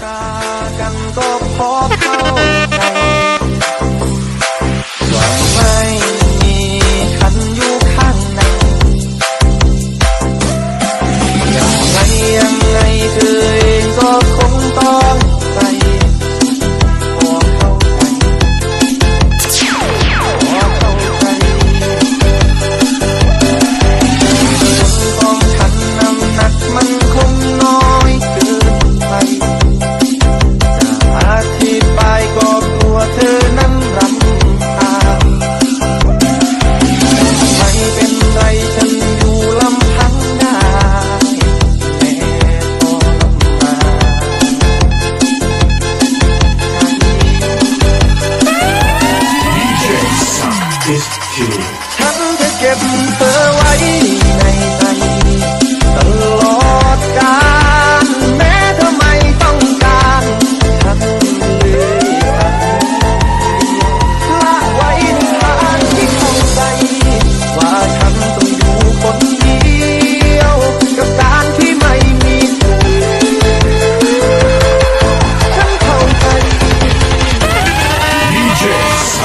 กากันก็พอเข้าใจว่าไม่มีฉันอยู่ข้างในยังไงเธอเองก็คงต้องใจพอเข้าใจของฉันน้ำหนักมันคงน้อยเกินไปจะอธิบายก็กลัวเธอนั้นรำคาญไม่เป็นไรฉันอยู่ลำพังได้ฉันจะเก็บเธอไว้ในใจตลอดกาลแม้เธอไม่ต้องการฉันเลยละไว้ในทางที่เข้าใจว่าฉันต้องอยู่คนเดียวกับการที่ไม่มีเธอฉันเข้าใจ DJ is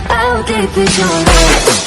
I'll keep it your love.